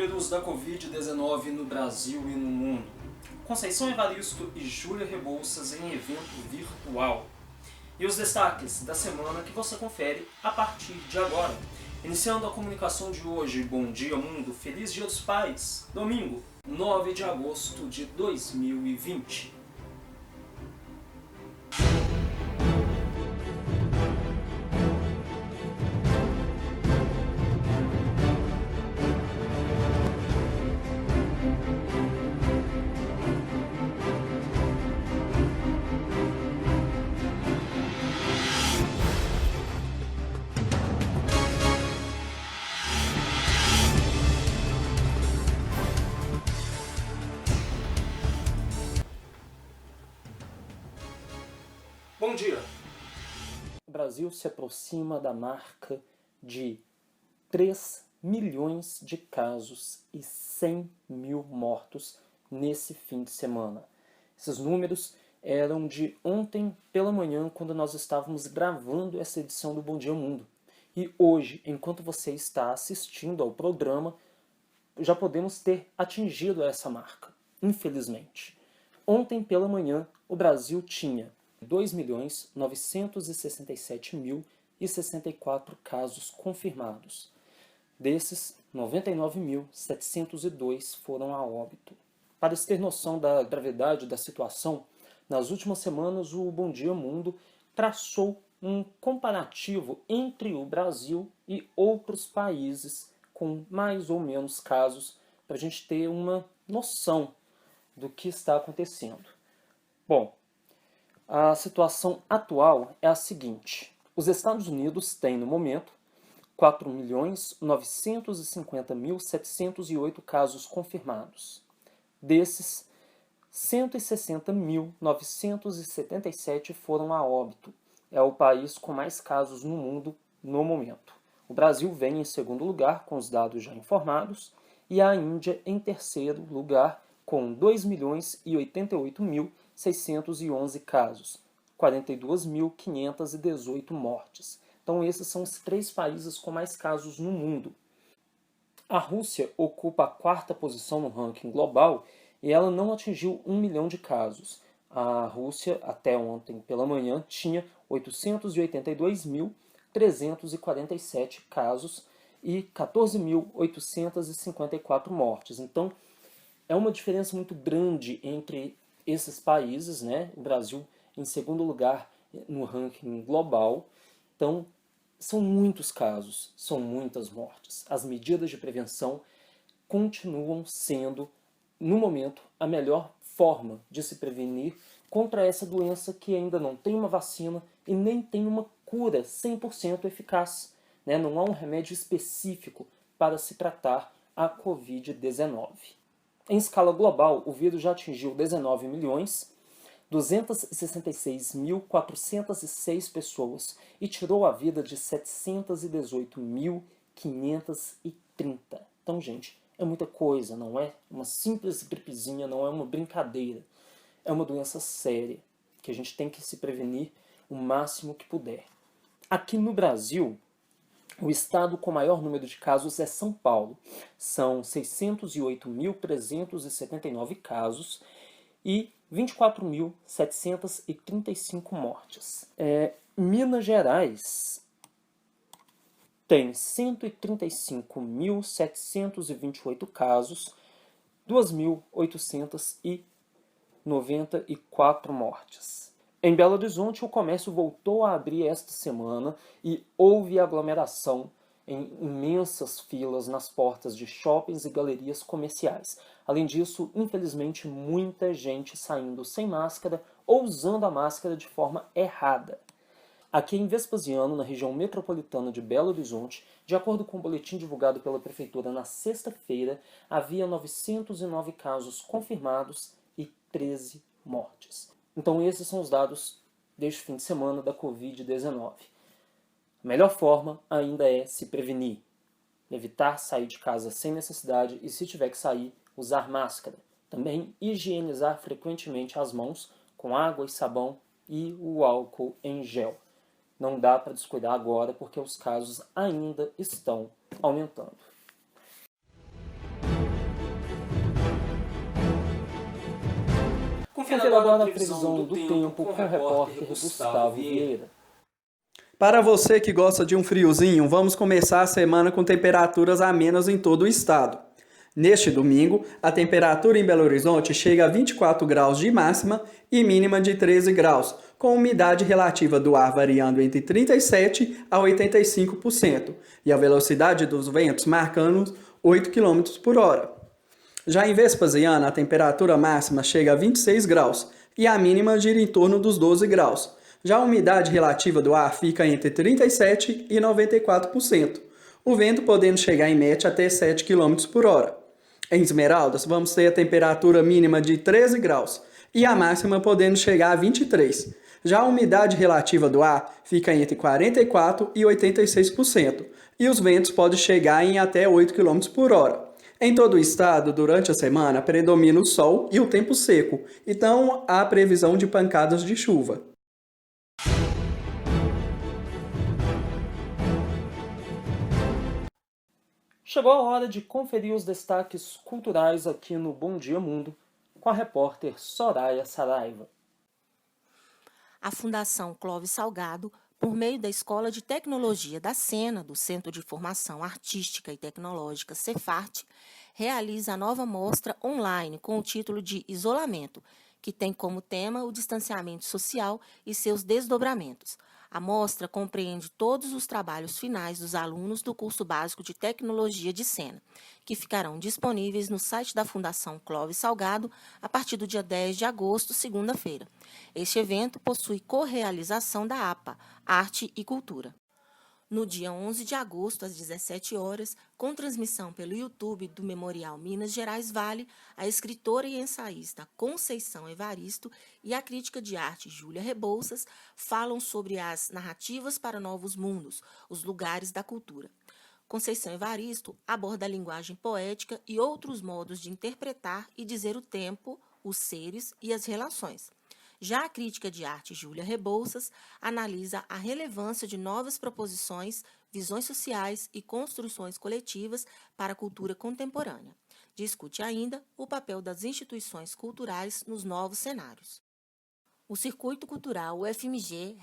números da Covid-19 no Brasil e no mundo. Conceição Evaristo e Júlia Rebouças em evento virtual. E os destaques da semana que você confere a partir de agora. Iniciando a comunicação de hoje, bom dia mundo, feliz dia dos pais, domingo, 9 de agosto de 2020. Bom dia! O Brasil se aproxima da marca de 3 milhões de casos e 100 mil mortos nesse fim de semana. Esses números eram de ontem pela manhã, quando nós estávamos gravando essa edição do Bom Dia Mundo. E hoje, enquanto você está assistindo ao programa, já podemos ter atingido essa marca, infelizmente. Ontem pela manhã, o Brasil tinha 2.967.064 casos confirmados. Desses, 99.702 foram a óbito. Para se ter noção da gravidade da situação, nas últimas semanas o Bom Dia Mundo traçou um comparativo entre o Brasil e outros países com mais ou menos casos, para a gente ter uma noção do que está acontecendo. Bom, a situação atual é a seguinte: os Estados Unidos têm, no momento, 4.950.708 casos confirmados. Desses, 160.977 foram a óbito. É o país com mais casos no mundo no momento. O Brasil vem em segundo lugar, com os dados já informados, e a Índia em terceiro lugar, com 2.088.611 casos, 42.518 mortes. Então esses são os 3 países com mais casos no mundo. A Rússia ocupa a 4ª posição no ranking global e ela não atingiu 1 milhão de casos. A Rússia, até ontem pela manhã, tinha 882.347 casos e 14.854 mortes. Então, é uma diferença muito grande entre esses países, né? O Brasil em segundo lugar no ranking global. Então, são muitos casos, são muitas mortes. As medidas de prevenção continuam sendo, no momento, a melhor forma de se prevenir contra essa doença que ainda não tem uma vacina e nem tem uma cura 100% eficaz, né? Não há um remédio específico para se tratar a Covid-19. Em escala global, o vírus já atingiu 19.266.406 pessoas e tirou a vida de 718.530. Então, gente, é muita coisa, não é uma simples gripezinha, não é uma brincadeira. É uma doença séria, que a gente tem que se prevenir o máximo que puder. Aqui no Brasil, o estado com maior número de casos é São Paulo. São 608.379 casos e 24.735 mortes. Minas Gerais tem 135.728 casos, 2.894 mortes. Em Belo Horizonte, o comércio voltou a abrir esta semana e houve aglomeração em imensas filas nas portas de shoppings e galerias comerciais. Além disso, infelizmente, muita gente saindo sem máscara ou usando a máscara de forma errada. Aqui em Vespasiano, na região metropolitana de Belo Horizonte, de acordo com o boletim divulgado pela Prefeitura na sexta-feira, havia 909 casos confirmados e 13 mortes. Então esses são os dados deste fim de semana da Covid-19. A melhor forma ainda é se prevenir, evitar sair de casa sem necessidade e, se tiver que sair, usar máscara. Também higienizar frequentemente as mãos com água e sabão e o álcool em gel. Não dá para descuidar agora porque os casos ainda estão aumentando. Confira agora a previsão do tempo com o repórter Gustavo Vieira. Para você que gosta de um friozinho, vamos começar a semana com temperaturas amenas em todo o estado. Neste domingo, a temperatura em Belo Horizonte chega a 24 graus de máxima e mínima de 13 graus, com umidade relativa do ar variando entre 37% a 85% e a velocidade dos ventos marcando 8 km por hora. Já em Vespasiana, a temperatura máxima chega a 26 graus e a mínima gira em torno dos 12 graus. Já a umidade relativa do ar fica entre 37% e 94%, o vento podendo chegar em média até 7 km por hora. Em Esmeraldas, vamos ter a temperatura mínima de 13 graus e a máxima podendo chegar a 23. Já a umidade relativa do ar fica entre 44% e 86%, e os ventos podem chegar em até 8 km por hora. Em todo o estado, durante a semana, predomina o sol e o tempo seco, então há previsão de pancadas de chuva. Chegou a hora de conferir os destaques culturais aqui no Bom Dia Mundo, com a repórter Soraya Saraiva. A Fundação Clóvis Salgado, por meio da Escola de Tecnologia da Sena, do Centro de Formação Artística e Tecnológica Cefart, realiza a nova mostra online com o título de Isolamento, que tem como tema o distanciamento social e seus desdobramentos. A mostra compreende todos os trabalhos finais dos alunos do curso básico de Tecnologia de Sena, que ficarão disponíveis no site da Fundação Clóvis Salgado a partir do dia 10 de agosto, segunda-feira. Este evento possui correalização da APA, Arte e Cultura. No dia 11 de agosto, às 17 horas, com transmissão pelo YouTube do Memorial Minas Gerais Vale, a escritora e ensaísta Conceição Evaristo e a crítica de arte Júlia Rebouças falam sobre as narrativas para novos mundos, os lugares da cultura. Conceição Evaristo aborda a linguagem poética e outros modos de interpretar e dizer o tempo, os seres e as relações. Já a crítica de arte Júlia Rebouças analisa a relevância de novas proposições, visões sociais e construções coletivas para a cultura contemporânea. Discute ainda o papel das instituições culturais nos novos cenários. O Circuito Cultural UFMG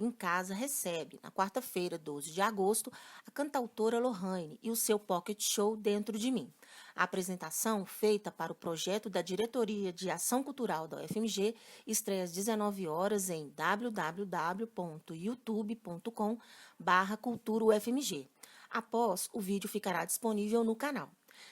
#Em Casa recebe, na quarta-feira, 12 de agosto, a cantautora Lohane e o seu pocket show Dentro de Mim. A apresentação, feita para o projeto da Diretoria de Ação Cultural da UFMG, estreia às 19 horas em www.youtube.com/culturaufmg. Após, o vídeo ficará disponível no canal.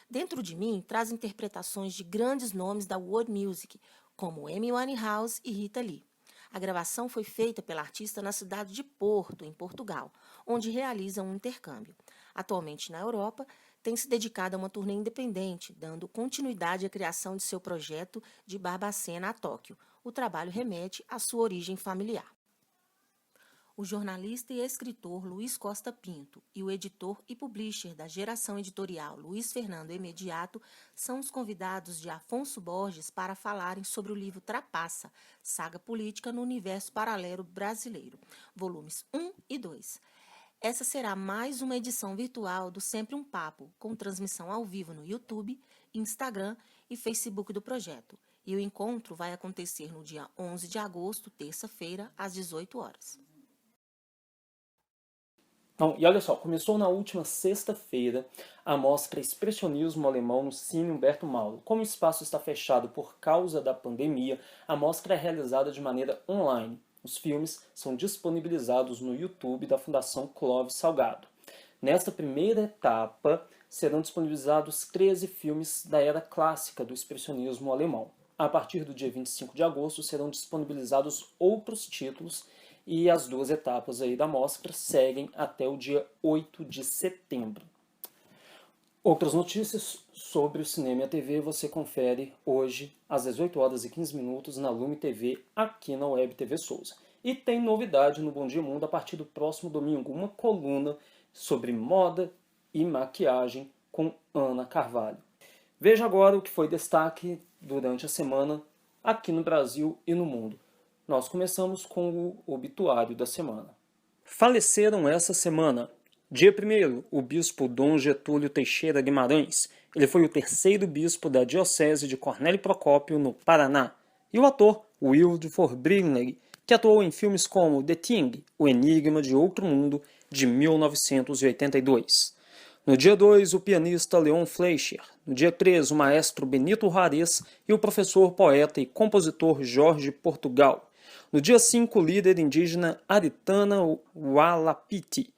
Dentro de Mim traz interpretações de grandes nomes da world music, como Amy Winehouse e Rita Lee. A gravação foi feita pela artista na cidade de Porto, em Portugal, onde realiza um intercâmbio. Atualmente na Europa, tem se dedicado a uma turnê independente, dando continuidade à criação de seu projeto de Barbacena a Tóquio. O trabalho remete à sua origem familiar. O jornalista e escritor Luiz Costa Pinto e o editor e publisher da Geração Editorial Luiz Fernando Imediato são os convidados de Afonso Borges para falarem sobre o livro Trapaça, Saga Política no Universo Paralelo Brasileiro, volumes 1 e 2. Essa será mais uma edição virtual do Sempre um Papo, com transmissão ao vivo no YouTube, Instagram e Facebook do projeto. E o encontro vai acontecer no dia 11 de agosto, terça-feira, às 18 horas. Então, e olha só, começou na última sexta-feira a mostra Expressionismo Alemão no Cine Humberto Mauro. Como o espaço está fechado por causa da pandemia, a mostra é realizada de maneira online. Os filmes são disponibilizados no YouTube da Fundação Clóvis Salgado. Nesta primeira etapa, serão disponibilizados 13 filmes da era clássica do expressionismo alemão. A partir do dia 25 de agosto, serão disponibilizados outros títulos e as duas etapas aí da mostra seguem até o dia 8 de setembro. Outras notícias sobre o cinema e a TV você confere hoje às 18 horas e 15 minutos na Lume TV, aqui na Web TV Souza. E tem novidade no Bom Dia Mundo a partir do próximo domingo, uma coluna sobre moda e maquiagem com Ana Carvalho. Veja agora o que foi destaque durante a semana aqui no Brasil e no mundo. Nós começamos com o obituário da semana. Faleceram essa semana. Dia 1º, o bispo Dom Getúlio Teixeira Guimarães. Ele foi o terceiro bispo da Diocese de Cornélio Procópio, no Paraná. e o ator Wilford Brimley, que atuou em filmes como The Thing, O Enigma de Outro Mundo, de 1982. No dia 2, o pianista Leon Fleischer. No dia 3, o maestro Benito Juarez e o professor, poeta e compositor Jorge Portugal. No dia 5, o líder indígena Aritana Walapiti.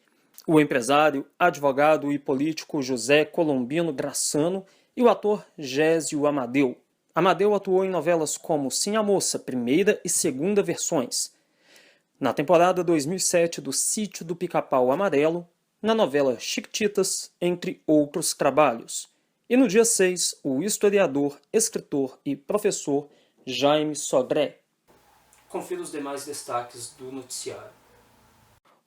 O empresário, advogado e político José Colombino Graçano e o ator Gésio Amadeu. Amadeu atuou em novelas como Sim a Moça, primeira e segunda versões. Na temporada 2007 do Sítio do Pica-Pau Amarelo, na novela Chiquititas, entre outros trabalhos. E no dia 6, o historiador, escritor e professor Jaime Sodré. Confira os demais destaques do noticiário.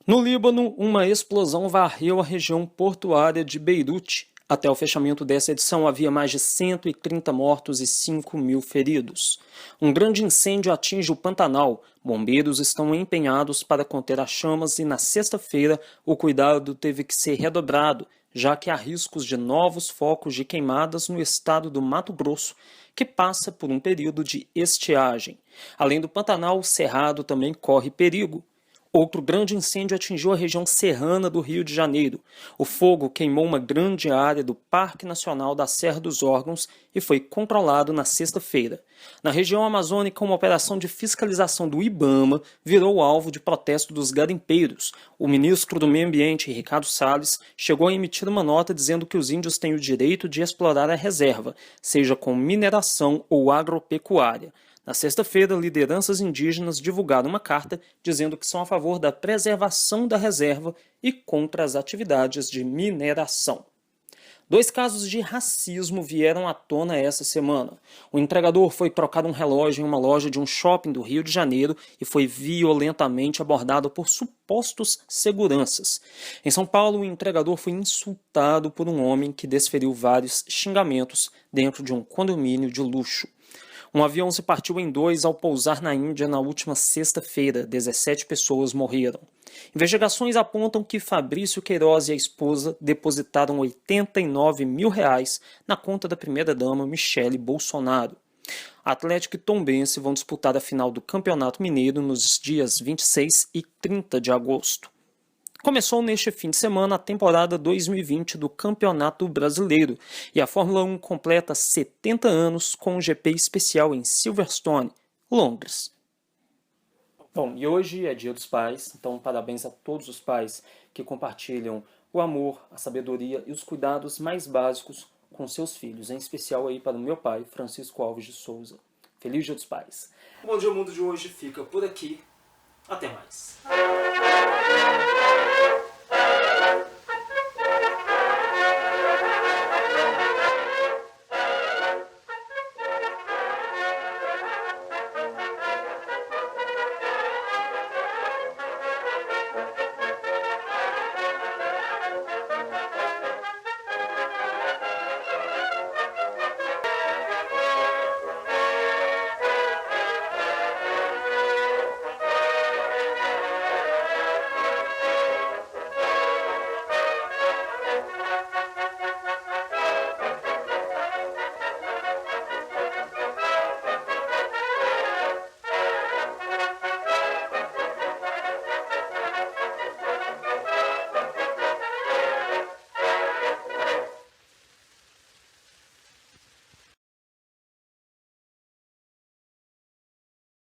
No Líbano, uma explosão varreu a região portuária de Beirute. Até o fechamento dessa edição, havia mais de 130 mortos e 5.000 feridos. Um grande incêndio atinge o Pantanal. Bombeiros estão empenhados para conter as chamas e, na sexta-feira, o cuidado teve que ser redobrado, já que há riscos de novos focos de queimadas no estado do Mato Grosso, que passa por um período de estiagem. Além do Pantanal, o Cerrado também corre perigo. Outro grande incêndio atingiu a região serrana do Rio de Janeiro. O fogo queimou uma grande área do Parque Nacional da Serra dos Órgãos e foi controlado na sexta-feira. Na região amazônica, uma operação de fiscalização do IBAMA virou alvo de protesto dos garimpeiros. O ministro do Meio Ambiente, Ricardo Salles, chegou a emitir uma nota dizendo que os índios têm o direito de explorar a reserva, seja com mineração ou agropecuária. Na sexta-feira, lideranças indígenas divulgaram uma carta dizendo que são a favor da preservação da reserva e contra as atividades de mineração. 2 casos de racismo vieram à tona essa semana. O entregador foi trocar um relógio em uma loja de um shopping do Rio de Janeiro e foi violentamente abordado por supostos seguranças. Em São Paulo, o entregador foi insultado por um homem que desferiu vários xingamentos dentro de um condomínio de luxo. Um avião se partiu em 2 ao pousar na Índia na última sexta-feira. 17 pessoas morreram. Investigações apontam que Fabrício Queiroz e a esposa depositaram R$89 mil na conta da primeira-dama Michele Bolsonaro. Atlético e Tombense vão disputar a final do Campeonato Mineiro nos dias 26 e 30 de agosto. Começou neste fim de semana a temporada 2020 do Campeonato Brasileiro e a Fórmula 1 completa 70 anos com um GP especial em Silverstone, Londres. Bom, e hoje é Dia dos Pais, então parabéns a todos os pais que compartilham o amor, a sabedoria e os cuidados mais básicos com seus filhos, em especial aí para o meu pai, Francisco Alves de Souza. Feliz Dia dos Pais. O Bom Dia Mundo de hoje fica por aqui. Até mais.